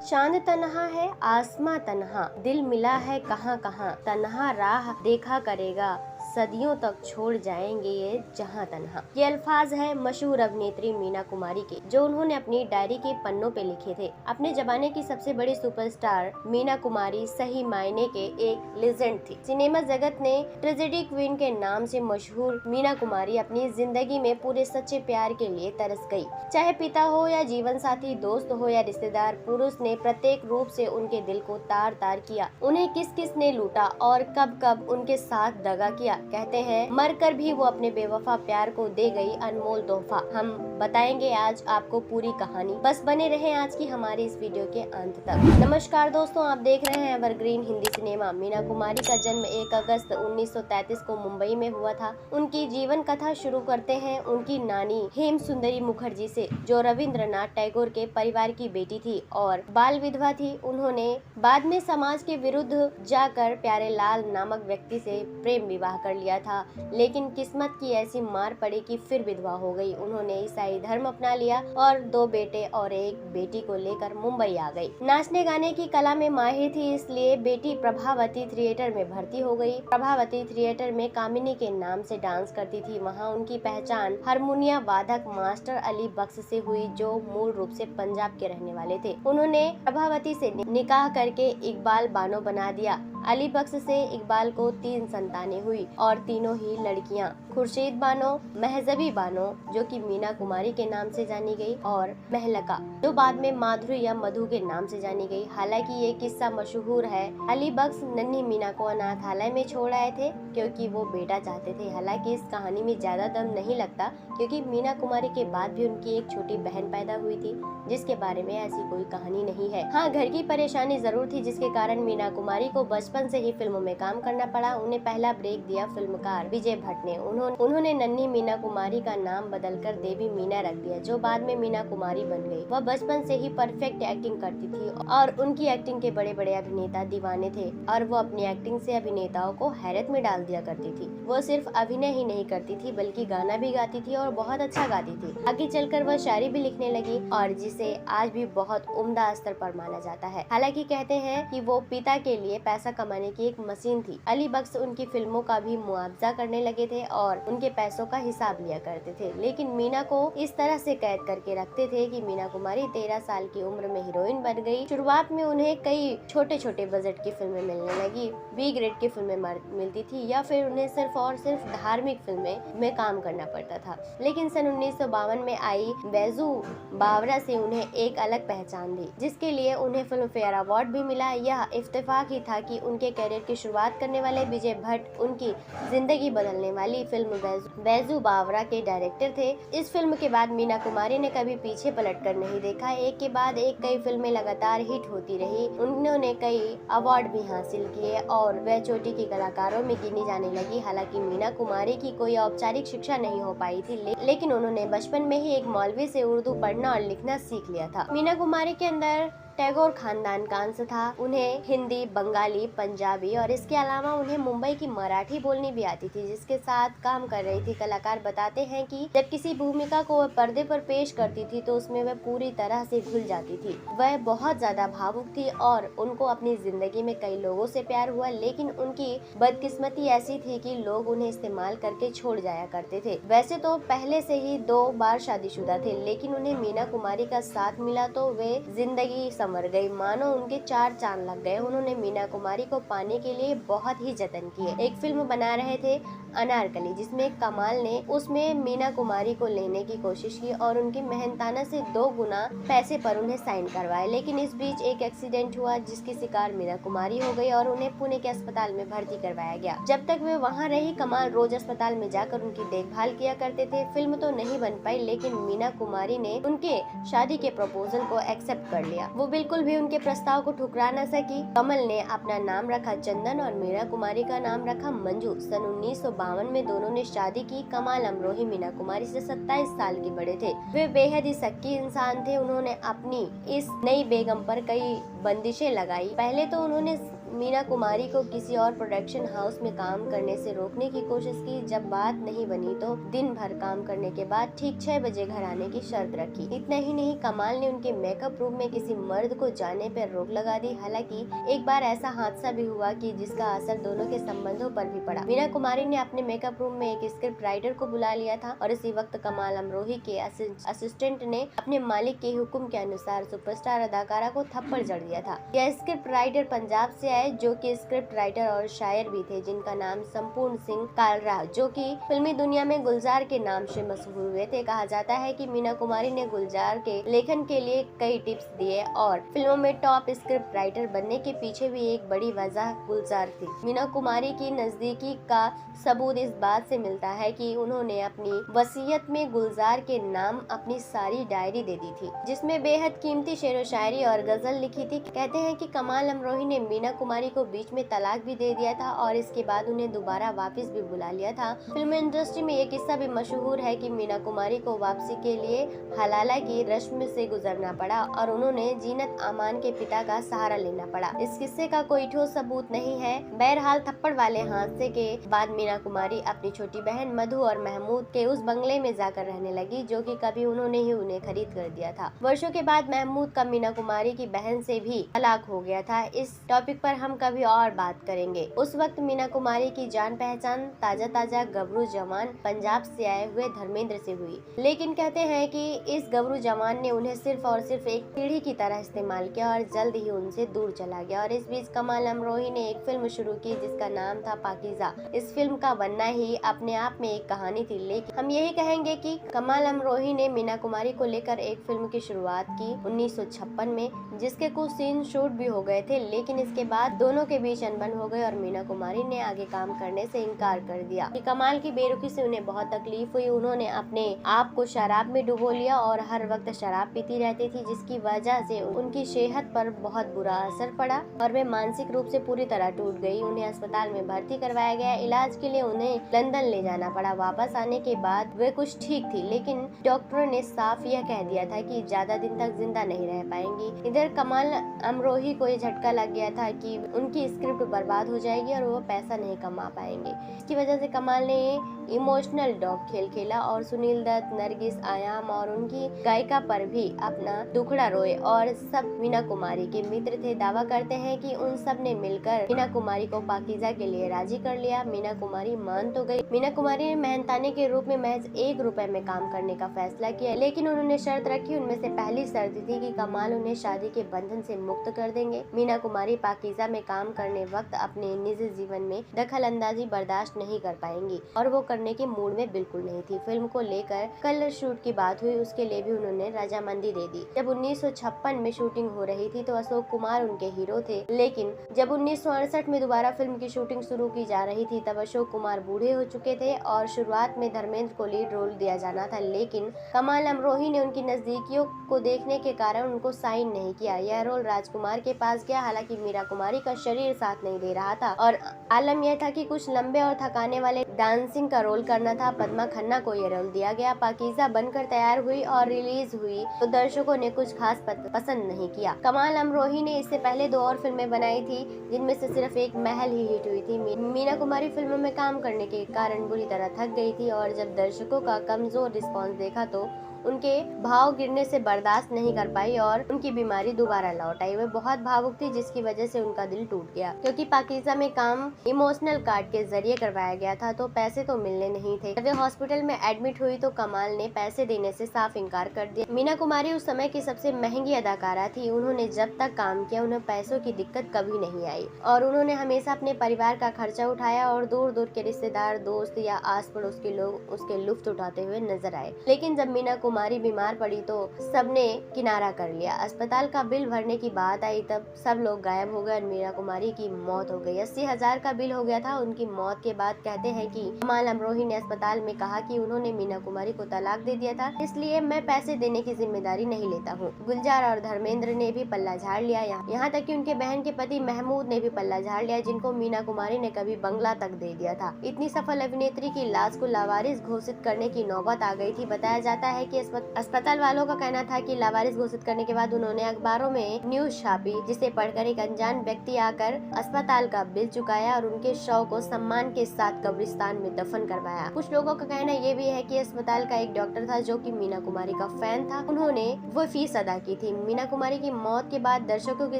चांद तन्हा है आसमां तन्हा, दिल मिला है कहाँ कहाँ, तन्हा राह देखा करेगा, सदियों तक छोड़ जाएंगे ये जहां तन्हा। ये अल्फाज है मशहूर अभिनेत्री मीना कुमारी के, जो उन्होंने अपनी डायरी के पन्नों पे लिखे थे। अपने जमाने की सबसे बड़ी सुपरस्टार मीना कुमारी सही मायने के एक लेजेंड थी। सिनेमा जगत ने ट्रेजेडी क्वीन के नाम से मशहूर मीना कुमारी अपनी जिंदगी में पूरे सच्चे प्यार के लिए तरस गई। चाहे पिता हो या जीवन साथी, दोस्त हो या रिश्तेदार, पुरुष ने प्रत्येक रूप से उनके दिल को तार तार किया। उन्हें किस किस ने लूटा और कब कब उनके साथ दगा किया। कहते हैं मरकर भी वो अपने बेवफा प्यार को दे गई अनमोल तोहफा। हम बताएंगे आज आपको पूरी कहानी, बस बने रहें आज की हमारी इस वीडियो के अंत तक। नमस्कार दोस्तों, आप देख रहे हैं एवरग्रीन हिंदी सिनेमा। मीना कुमारी का जन्म 1 अगस्त 1933 को मुंबई में हुआ था। उनकी जीवन कथा शुरू करते हैं उनकी नानी हेम सुंदरी मुखर्जी से, जो रविंद्रनाथ टैगोर के परिवार की बेटी थी और बाल विधवा थी। उन्होंने बाद में समाज के विरुद्ध जाकर प्यारे लाल नामक व्यक्ति से प्रेम विवाह कर लिया था, लेकिन किस्मत की ऐसी मार पड़ी कि फिर विधवा हो गई। उन्होंने ईसाई धर्म अपना लिया और 2 बेटे और 1 बेटी को लेकर मुंबई आ गई। नाचने गाने की कला में माहिर थी, इसलिए बेटी प्रभावती थिएटर में भर्ती हो गई। प्रभावती थिएटर में कामिनी के नाम से डांस करती थी। वहाँ उनकी पहचान हारमोनिया वादक मास्टर अली बख्श से हुई, जो मूल रूप से पंजाब के रहने वाले थे। उन्होंने प्रभावती से निकाह करके इकबाल बानो बना दिया। अली बख्श से इकबाल को 3 संतानें हुई और तीनों ही लड़कियां, खुर्शीद बानो, महजबी बानो जो कि मीना कुमारी के नाम से जानी गई, और महलका जो बाद में माधुरी या मधु के नाम से जानी गई। हालांकि ये किस्सा मशहूर है। अली बख्श नन्ही मीना को अनाथालय में छोड़ आए थे क्योंकि वो बेटा चाहते थे। हालांकि इस कहानी में ज्यादा दम नहीं लगता, क्योंकि मीना कुमारी के बाद भी उनकी एक छोटी बहन पैदा हुई थी, जिसके बारे में ऐसी कोई कहानी नहीं है। हाँ, घर की परेशानी जरूर थी, जिसके कारण मीना कुमारी को बचपन से ही फिल्मों में काम करना पड़ा। उन्हें पहला ब्रेक दिया फिल्मकार विजय भट्ट ने। उन्होंने नन्ही मीना कुमारी का नाम बदलकर देवी मीना रख दिया, जो बाद में मीना कुमारी बन गई। वह बचपन से ही परफेक्ट एक्टिंग करती थी और उनकी एक्टिंग के बड़े बड़े अभिनेता दीवाने थे, और वो अपनी एक्टिंग से अभिनेताओं को हैरत में डाल दिया करती थी। वो सिर्फ अभिनय ही नहीं करती थी, बल्कि गाना भी गाती थी और बहुत अच्छा गाती थी। आगे चलकर वह शायरी भी लिखने लगी, और जिसे आज भी बहुत उम्दा स्तर पर माना जाता है। हालांकि कहते हैं कि वो पिता के लिए पैसा कमाने की एक मशीन थी। अली बख्श उनकी फिल्मों का भी मुआवजा करने लगे थे और उनके पैसों का हिसाब लिया करते थे, लेकिन मीना को इस तरह से कैद करके रखते थे कि मीना कुमारी 13 साल की उम्र में हीरोइन बन गई। शुरुआत में उन्हें कई छोटे छोटे बजट की फिल्में मिलने लगी, बी ग्रेड की फिल्में मिलती थी, या फिर उन्हें सिर्फ और सिर्फ धार्मिक फिल्में में काम करना पड़ता था। लेकिन सन 1952 में आई बैजू बावरा से उन्हें एक अलग पहचान दी, जिसके लिए उन्हें फिल्म फेयर अवार्ड भी मिला। यह इत्तेफाक ही था कि उनके कैरियर की शुरुआत करने वाले विजय भट्ट उनकी जिंदगी बदलने वाली फिल्म बैजू बावरा के डायरेक्टर थे। इस फिल्म के बाद मीना कुमारी ने कभी पीछे पलटकर नहीं देखा। एक के बाद एक कई फिल्में लगातार हिट होती रही। उन्होंने कई अवार्ड भी हासिल किए और वह चोटी की कलाकारों में गिनी जाने लगी। हालांकि मीना कुमारी की कोई औपचारिक शिक्षा नहीं हो पाई थी, लेकिन उन्होंने बचपन में ही एक मौलवी से उर्दू पढ़ना और लिखना सीख लिया था। मीना कुमारी के अंदर टैगोर खानदान का अंश था। उन्हें हिंदी, बंगाली, पंजाबी और इसके अलावा उन्हें मुंबई की मराठी बोलनी भी आती थी, जिसके साथ काम कर रही थी। कलाकार बताते हैं कि जब किसी भूमिका को वह पर्दे पर पेश करती थी तो उसमें वह पूरी तरह से घुल जाती थी। वह बहुत ज्यादा भावुक थी और उनको अपनी जिंदगी में कई लोगों से प्यार हुआ, लेकिन उनकी बदकिस्मती ऐसी थी कि लोग उन्हें इस्तेमाल करके छोड़ जाया करते थे। वैसे तो पहले से ही 2 बार शादीशुदा थे, लेकिन उन्हें मीना कुमारी का साथ मिला तो वे जिंदगी मर गई, मानो उनके 4 चांद लग गए। उन्होंने मीना कुमारी को पाने के लिए बहुत ही जतन किए। एक फिल्म बना रहे थे अनारकली, जिसमें कमाल ने उसमें मीना कुमारी को लेने की कोशिश की और उनकी मेहनताना से 2 गुना पैसे पर उन्हें साइन करवाए। लेकिन इस बीच एक एक्सीडेंट हुआ, जिसकी शिकार मीना कुमारी हो गई और उन्हें पुणे के अस्पताल में भर्ती करवाया गया। जब तक वे वहाँ रही, कमाल रोज अस्पताल में जाकर उनकी देखभाल किया करते थे। फिल्म तो नहीं बन पाई, लेकिन मीना कुमारी ने उनके शादी के प्रपोजल को एक्सेप्ट कर लिया। वो बिल्कुल भी उनके प्रस्ताव को ठुकरा न सकी। कमल ने अपना नाम रखा चंदन और मीना कुमारी का नाम रखा मंजू। सन 1952 में दोनों ने शादी की। कमाल अमरोही मीना कुमारी से 27 साल के बड़े थे। वे बेहद ही सक्की इंसान थे। उन्होंने अपनी इस नई बेगम पर कई बंदिशें लगाई। पहले तो उन्होंने मीना कुमारी को किसी और प्रोडक्शन हाउस में काम करने से रोकने की कोशिश की। जब बात नहीं बनी तो दिन भर काम करने के बाद ठीक 6 बजे घर आने की शर्त रखी। इतना ही नहीं, कमाल ने उनके मेकअप रूम में किसी मर्द को जाने पर रोक लगा दी। हालांकि एक बार ऐसा हादसा भी हुआ कि जिसका असर दोनों के संबंधों पर भी पड़ा। मीना कुमारी ने अपने मेकअप रूम में एक स्क्रिप्ट राइटर को बुला लिया था और इसी वक्त कमाल अमरोही के असिस्टेंट ने अपने मालिक के हुक्म के अनुसार सुपरस्टार अदाकारा को थप्पड़ जड़ दिया था। यह स्क्रिप्ट राइटर पंजाब से आए, जो कि स्क्रिप्ट राइटर और शायर भी थे, जिनका नाम संपूर्ण सिंह कालरा, जो कि फिल्मी दुनिया में गुलजार के नाम से मशहूर हुए थे। कहा जाता है कि मीना कुमारी ने गुलजार के लेखन के लिए कई टिप्स दिए और फिल्मों में टॉप स्क्रिप्ट राइटर बनने के पीछे भी एक बड़ी वजह गुलजार थी। मीना कुमारी की नजदीकी का सबूत इस बात से मिलता है कि उन्होंने अपनी वसीयत में गुलजार के नाम अपनी सारी डायरी दे दी थी, जिसमें बेहद कीमती शेरो शायरी और गजल लिखी थी। कहते हैं कि कमाल अमरोही ने मीना कुमारी को बीच में तलाक भी दे दिया था और इसके बाद उन्हें दोबारा वापस भी बुला लिया था। फिल्म इंडस्ट्री में ये किस्सा भी मशहूर है कि मीना कुमारी को वापसी के लिए हलाला की रस्म से गुजरना पड़ा और उन्होंने जीनत अमान के पिता का सहारा लेना पड़ा। इस किस्से का कोई ठोस सबूत नहीं है। बहरहाल थप्पड़ वाले हादसे के बाद मीना कुमारी अपनी छोटी बहन मधु और महमूद के उस बंगले में जाकर रहने लगी, जो कि कभी उन्होंने ही उन्हें खरीद कर दिया था। वर्षों के बाद महमूद का मीना कुमारी की बहन से भी तलाक हो गया था। इस टॉपिक पर हम कभी और बात करेंगे। उस वक्त मीना कुमारी की जान पहचान ताजा गबरू जवान पंजाब से आए हुए धर्मेंद्र से हुई, लेकिन कहते हैं कि इस गबरू जवान ने उन्हें सिर्फ और सिर्फ एक पीढ़ी की तरह इस्तेमाल किया और जल्द ही उनसे दूर चला गया। और इस बीच कमाल अमरोही ने एक फिल्म शुरू की जिसका नाम था पाकीज़ा। इस फिल्म का बनना ही अपने आप में एक कहानी थी, लेकिन हम यही कहेंगे कि कमाल अमरोही ने मीना कुमारी को लेकर एक फिल्म की शुरुआत की 1956 में, जिसके कुछ सीन शूट भी हो गए थे, लेकिन इसके बाद दोनों के बीच अनबन हो गई और मीना कुमारी ने आगे काम करने से इनकार कर दिया। कि कमाल की बेरुखी से उन्हें बहुत तकलीफ हुई। उन्होंने अपने आप को शराब में डुबो लिया और हर वक्त शराब पीती रहती थी, जिसकी वजह से उनकी सेहत पर बहुत बुरा असर पड़ा और वे मानसिक रूप से पूरी तरह टूट गई। उन्हें अस्पताल में भर्ती करवाया गया। इलाज के लिए उन्हें लंदन ले जाना पड़ा। वापस आने के बाद वे कुछ ठीक थी, लेकिन डॉक्टरों ने साफ यह कह दिया था कि ज्यादा दिन तक जिंदा नहीं रह पाएंगी। इधर कमाल अमरोही को ये झटका लग गया था कि उनकी स्क्रिप्ट बर्बाद हो जाएगी और वो पैसा नहीं कमा पाएंगे। इसकी वजह से कमाल ने इमोशनल डॉग खेल खेला और सुनील दत्त, नरगिस आयाम और उनकी गायिका पर भी अपना दुखड़ा रोए और सब मीना कुमारी के मित्र थे। दावा करते हैं कि उन सब ने मिलकर मीना कुमारी को पाकीज़ा के लिए राजी कर लिया। मीना कुमारी मान तो गई। मीना कुमारी ने मेहनताने के रूप में महज 1 रुपए में काम करने का फैसला किया, लेकिन उन्होंने शर्त रखी। उनमें से पहली शर्त थी कि कमाल उन्हें शादी के बंधन से मुक्त कर देंगे। मीना कुमारी पाकीज़ा में काम करने वक्त अपने निजी जीवन में दखल अंदाजी बर्दाश्त नहीं कर पाएंगी और वो करने के मूड में बिल्कुल नहीं थी। फिल्म को लेकर कलर शूट की बात हुई, उसके लिए भी उन्होंने रजामंदी दे दी। जब 1956 में शूटिंग हो रही थी तो अशोक कुमार उनके हीरो थे, लेकिन जब 1968 में दोबारा फिल्म की शूटिंग शुरू की जा रही थी तब अशोक कुमार बूढ़े हो चुके थे और शुरुआत में धर्मेंद्र को लीड रोल दिया जाना था, लेकिन कमाल अमरोही ने उनकी नजदीकियों को देखने के कारण उनको साइन नहीं किया। यह रोल राजकुमार के पास गया। हालांकि मीरा कुमारी का शरीर साथ नहीं दे रहा था और आलम यह था कि कुछ लंबे और थकाने वाले डांसिंग का रोल करना था। पद्मा खन्ना को यह रोल दिया गया। पाकीज़ा बनकर तैयार हुई और रिलीज हुई तो दर्शकों ने कुछ खास पसंद नहीं किया। कमाल अमरोही ने इससे पहले 2 और फिल्में बनाई थी, जिनमें से सिर्फ एक महल ही हिट हुई थी। मीना कुमारी फिल्मों में काम करने के कारण बुरी तरह थक गई थी और जब दर्शकों का कमजोर रिस्पॉन्स देखा तो उनके भाव गिरने से बर्दाश्त नहीं कर पाई और उनकी बीमारी दोबारा लौट आई। वे बहुत भावुक थी, जिसकी वजह से उनका दिल टूट गया। क्योंकि पाकीज़ा में काम इमोशनल कार्ड के जरिए करवाया गया था तो पैसे तो मिलने नहीं थे। जब वे हॉस्पिटल में एडमिट हुई तो कमाल ने पैसे देने से साफ इनकार कर दिया। मीना कुमारी उस समय की सबसे महंगी अदाकारा थी। उन्होंने जब तक काम किया उन्हें पैसों की दिक्कत कभी नहीं आई और उन्होंने हमेशा अपने परिवार का खर्चा उठाया और दूर दूर के रिश्तेदार, दोस्त या आस पड़ोस के लोग उसके लुत्फ उठाते हुए नजर आए। लेकिन जब मीना कुमारी बीमार पड़ी तो सबने किनारा कर लिया। अस्पताल का बिल भरने की बात आई तब सब लोग गायब हो गए और मीना कुमारी की मौत हो गई। 80,000 का बिल हो गया था। उनकी मौत के बाद कहते हैं कि कमाल अमरोही ने अस्पताल में कहा कि उन्होंने मीना कुमारी को तलाक दे दिया था, इसलिए मैं पैसे देने की जिम्मेदारी नहीं लेता हूँ। गुलजार और धर्मेंद्र ने भी पल्ला झाड़ लिया। यहाँ तक कि उनके बहन के पति महमूद ने भी पल्ला झाड़ लिया, जिनको मीना कुमारी ने कभी बंगला तक दे दिया था। इतनी सफल अभिनेत्री की लाश को लावारिस घोषित करने की नौबत आ गई थी। बताया जाता है कि कि अस्पताल वालों का कहना था कि लावारिस घोषित करने के बाद उन्होंने अखबारों में न्यूज छापी, जिसे पढ़कर एक अनजान व्यक्ति आकर अस्पताल का बिल चुकाया और उनके शव को सम्मान के साथ कब्रिस्तान में दफन करवाया। कुछ लोगों का कहना ये भी है कि अस्पताल का एक डॉक्टर था जो कि मीना कुमारी का फैन था, उन्होंने वो फीस अदा की थी। मीना कुमारी की मौत के बाद दर्शकों की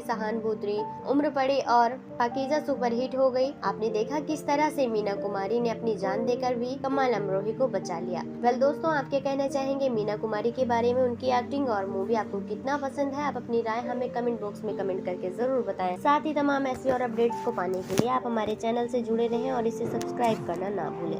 सहानुभूति उम्र पड़ी और पाकीज़ा सुपरहिट हो गई। आपने देखा किस तरह से मीना कुमारी ने अपनी जान देकर भी कमल अमरोही को बचा लिया। वेल दोस्तों, आप क्या कहना चाहेंगे मीना कुमारी के बारे में, उनकी एक्टिंग और मूवी आपको कितना पसंद है? आप अपनी राय हमें कमेंट बॉक्स में कमेंट करके जरूर बताएं। साथ ही तमाम ऐसे और अपडेट्स को पाने के लिए आप हमारे चैनल से जुड़े रहें और इसे सब्सक्राइब करना ना भूलें।